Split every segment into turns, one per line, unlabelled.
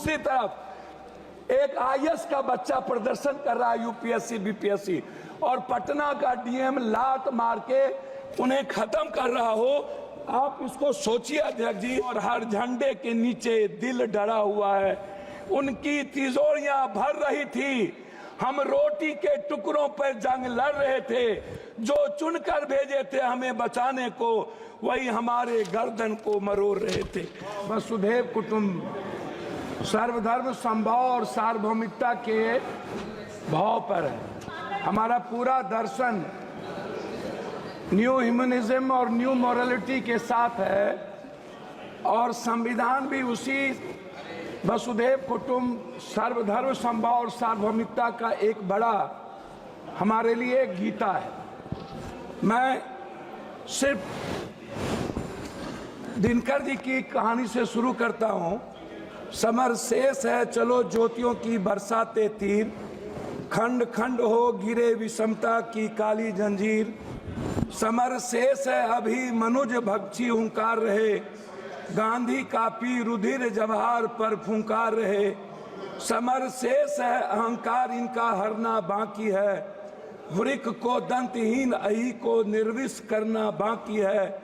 दूसरी तरफ एक आईएएस का बच्चा प्रदर्शन कर रहा है यूपीएससी बीपीएससी, और पटना का डीएम लात मार के उन्हें खत्म कर रहा हो। आप इसको सोचिए अध्यक्ष जी। और हर झंडे के नीचे दिल डरा हुआ है। उनकी तिजोरियां भर रही थी, हम रोटी के टुकड़ों पर जंग लड़ रहे थे, जो चुनकर भेजे थे हमें बचाने को, वही हमारे गर्दन को मरोड़ रहे थे। वसुधैव कुटुंब सर्वधर्म संभाव और सार्वभौमिकता के भाव पर है। हमारा पूरा दर्शन न्यू ह्यूमनिज्म और न्यू मॉरलिटी के साथ है, और संविधान भी उसी वसुधैव कुटुंब सर्वधर्म संभाव और सार्वभौमिकता का एक बड़ा हमारे लिए गीता है। मैं सिर्फ दिनकर जी की कहानी से शुरू करता हूं। समर शेष है चलो ज्योतियों की बरसाते तीर, खंड खंड हो गिरे विषमता की काली जंजीर। समर शेष है अभी मनुज भक्षी हुंकार रहे, गांधी कापी रुधिर जवाहर पर फुंकार रहे। समर शेष है अहंकार इनका हरना बाकी है, वृक्क को दंतहीन अही को निर्विष करना बाकी है।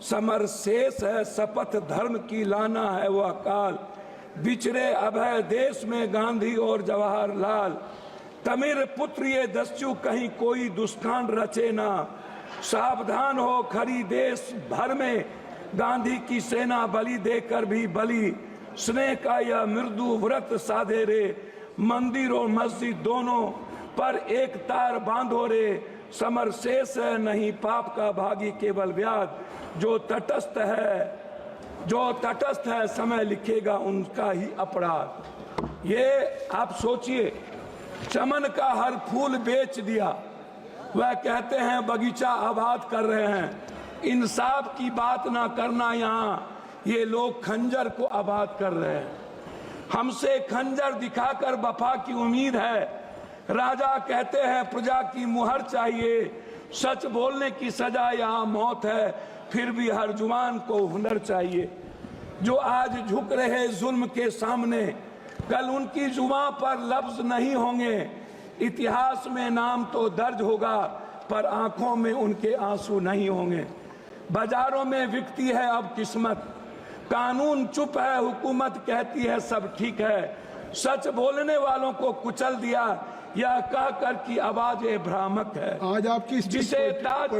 समर शेष है शपथ धर्म की लाना है वह काल, बिछड़े अभय देश में गांधी और जवाहरलाल। तमिर पुत्र ये दस्यु कहीं कोई दुष्कांड रचे ना, सावधान हो खरी देश भर में गांधी की सेना बलि देकर भी बलि। स्नेह का यह मृदु व्रत साधे रे, मंदिर और मस्जिद दोनों पर एक तार बांधो रे। समर शेष है नहीं पाप का भागी केवल व्याध, जो तटस्थ है समय लिखेगा उनका ही अपराध। ये आप सोचिए, चमन का हर फूल बेच दिया, वह कहते हैं बगीचा आबाद कर रहे हैं। इंसाफ की बात ना करना, यहाँ ये लोग खंजर को आबाद कर रहे हैं। हमसे खंजर दिखाकर वफा की उम्मीद है, राजा कहते हैं प्रजा की मुहर चाहिए। सच बोलने की सजा यहाँ मौत है, फिर भी हर जुबान को हुनर चाहिए। जो आज झुक रहे जुल्म के सामने, कल उनकी जुबान पर लफ्ज नहीं होंगे। इतिहास में नाम तो दर्ज होगा, पर आंखों में उनके आंसू नहीं होंगे। बाजारों में बिकती है अब किस्मत, कानून चुप है हुकूमत कहती है सब ठीक है। सच बोलने वालों को कुचल दिया, यह कहकर की आवाज भ्रामक है।
आज आपकी
जिसे ताज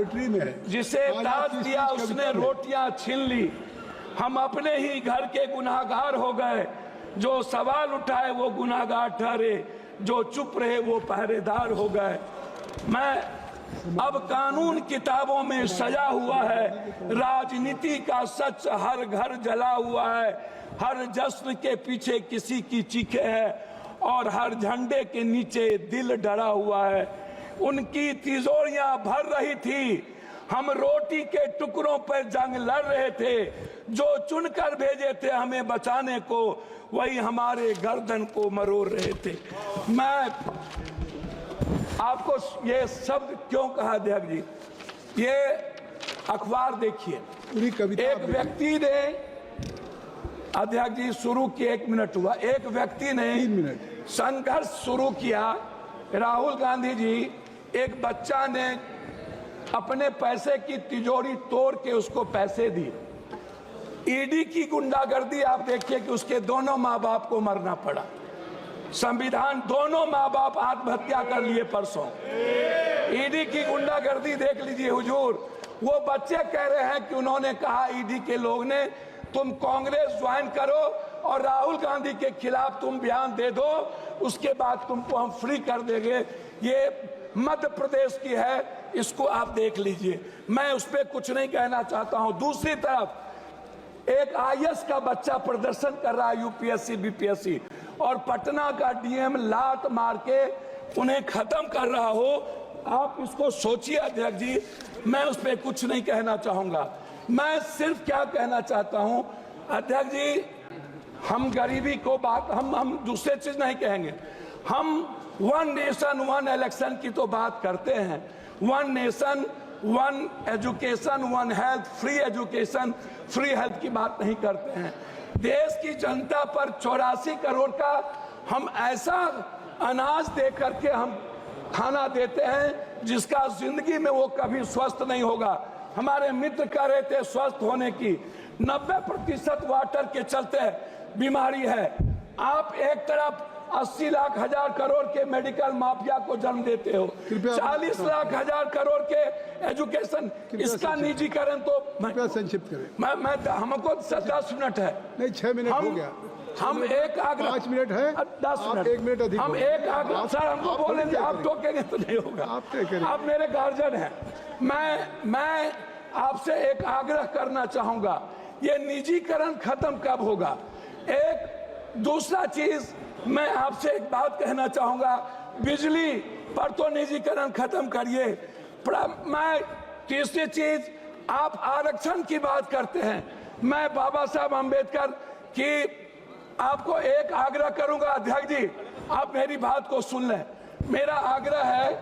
दिया उसने रोटियां छीन ली। हम अपने ही घर के गुनाहगार हो गए, जो सवाल उठाए वो गुनाहगार ठहरे, जो चुप रहे वो पहरेदार हो गए। मैं अब कानून किताबों में सजा हुआ है, राजनीति का सच हर घर जला हुआ है। हर जश्न के पीछे किसी की चीखें है, और हर झंडे के नीचे दिल डरा हुआ है। उनकी तिजोरियां भर रही थी, हम रोटी के टुकड़ों पर जंग लड़ रहे थे, जो चुनकर भेजे थे हमें बचाने को, वही हमारे गर्दन को मरोड़ रहे थे। मैं आपको ये शब्द क्यों कहा अध्यक्ष जी, ये अखबार देखिए। एक व्यक्ति ने अध्यक्ष जी शुरू किया, 1 मिनट हुआ, एक व्यक्ति ने संघर्ष शुरू किया। राहुल गांधी जी, एक बच्चा ने अपने पैसे की तिजोरी तोड़ के उसको पैसे दिए। ईडी की गुंडागर्दी आप देखिए कि उसके दोनों माँ बाप को मरना पड़ा। संविधान, दोनों माँ बाप आत्महत्या कर लिए परसों। ईडी की गुंडागर्दी देख लीजिए हुजूर। वो बच्चे कह रहे हैं कि उन्होंने कहा ईडी के लोग ने तुम कांग्रेस ज्वाइन करो और राहुल गांधी के खिलाफ तुम बयान दे दो, उसके बाद तुमको हम फ्री कर देंगे। ये मध्य प्रदेश की है, इसको आप देख लीजिए। मैं उस पर कुछ नहीं कहना चाहता हूं। दूसरी तरफ एक आईएएस का बच्चा प्रदर्शन कर रहा है यूपीएससी बीपीएससी, और पटना का डीएम लात मार के उन्हें खत्म कर रहा हो। आप इसको सोचिए अध्यक्ष जी। मैं उस पर कुछ नहीं कहना चाहूंगा। मैं सिर्फ क्या कहना चाहता हूं अध्यक्ष जी, हम गरीबी को बात, हम दूसरे चीज नहीं कहेंगे। हम 1 नेशन 1 इलेक्शन की तो बात करते हैं। 1 nation 1 education 1 health, free education free health की बात नहीं करते हैं। देश की जनता पर 84 करोड़ का हम ऐसा अनाज दे करके हम खाना देते हैं जिसका जिंदगी में वो कभी स्वस्थ नहीं होगा। हमारे मित्र कह रहे थे स्वस्थ होने की 90% वाटर के चलते बीमारी है। आप एक तरफ 80 लाख हजार करोड़ के मेडिकल माफिया को जन्म देते हो, 40 लाख हजार करोड़ के एजुकेशन, इसका निजीकरण तो
संक्षिप्त करें।
मैं हमको 10 मिनट है,
नहीं 6 मिनट हो गया।
हम एक आग्रह
5 मिनट है,
10 मिनट,
1 मिनट अधिक।
हम एक आग्रह, सर हमको बोलेंगे, आप टोकेंगे तो नहीं होगा। आप मेरे गार्जियन हैं। मैं आपसे एक आग्रह करना चाहूंगा, ये निजीकरण खत्म कब होगा? एक दूसरा चीज मैं आपसे एक बात कहना चाहूंगा, बिजली पर तो निजीकरण खत्म करिए। मैं तीसरी चीज, आप आरक्षण की बात करते हैं। मैं बाबा साहब अम्बेडकर की आपको एक आग्रह करूंगा, अध्यक्ष जी आप मेरी बात को सुन लें। मेरा आग्रह है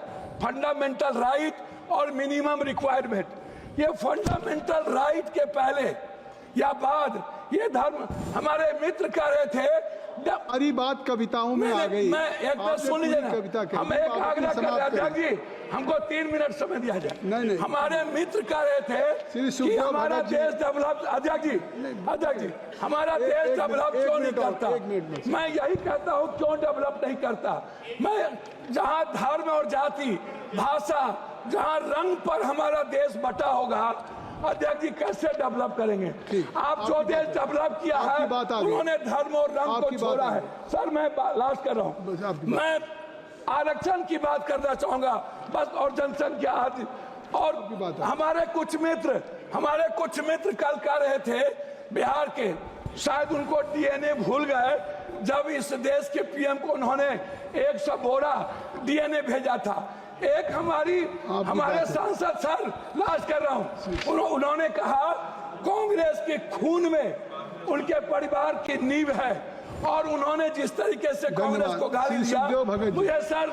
फंडामेंटल राइट और मिनिमम रिक्वायरमेंट। ये फंडामेंटल राइट के पहले या बाद ये धर्म, हमारे मित्र कह रहे थे
सारी बात कविताओं में आ गई।
मैं एक बात सुन लीजिए ना, हम एक आग्रह कर रहे थे जी, हमको 3 मिनट समय दिया जाए।
नहीं।
हमारे मित्र कह रहे थे कि हमारा देश डेवलप, अध्यक्ष जी हमारा देश डेवलप क्यों नहीं करता? मैं यही कहता हूँ क्यों डेवलप नहीं करता। मैं जहाँ धर्म और जाति, भाषा, जहाँ रंग पर हमारा देश बटा होगा, अध्यक्ष जी कैसे डेवलप करेंगे? आप जो देश डेवलप किया है उन्होंने धर्म और रंग को छोड़ा है। सर मैं लास्ट कर रहा हूँ, मैं आरक्षण की बात करना चाहूंगा बस, और जनसंख्या आदि। और हमारे कुछ मित्र कल कह रहे थे बिहार के, शायद उनको डीएनए भूल गए जब इस देश के पीएम को उन्होंने 100 बोरा डीएनए भेजा था। एक हमारे सांसद, सर लास्ट कर रहा हूं, उन्होंने कहा कांग्रेस के खून में उनके परिवार की नींव है, और उन्होंने जिस तरीके से कांग्रेस को गाली दिया, मुझे सर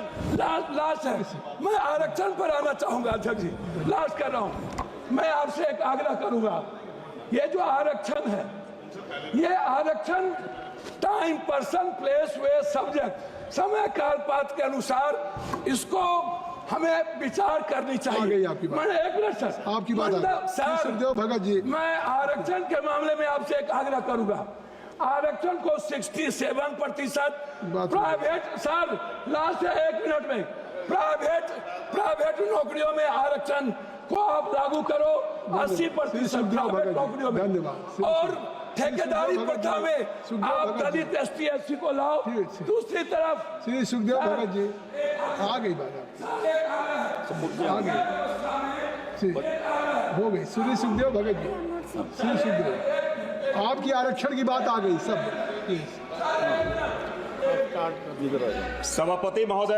लास्ट है। मैं आरक्षण पर आना चाहूंगा अध्यक्ष जी, लास्ट कर रहा हूं। मैं आपसे एक आग्रह करूंगा, ये जो आरक्षण है, ये आरक्षण टाइम, पर्सन, प्लेस, वे, सब्जेक्ट, समय काल पात्र के अनुसार इसको हमें विचार करनी चाहिए।
आपकी बात,
मैं एक मिनट सर,
आपकी बात
सर
भगत जी,
मैं आरक्षण के मामले में आपसे एक आग्रह करूंगा, आरक्षण को 67% प्राइवेट, सर लास्ट है 1 मिनट में, प्राइवेट नौकरियों में आरक्षण को आप लागू करो, 80% प्राइवेट नौकरियों में, और ठेकेदारी प्रथा में आप दलित ST SC को लाओ। दूसरी तरफ
श्री सुखदेव भगत जी, आ गई बात, आ गई, हो गई। श्री सुखदेव भगत जी, श्री सुखदेव, आपकी आरक्षण की बात आ गई सब।
सभापति महोदय।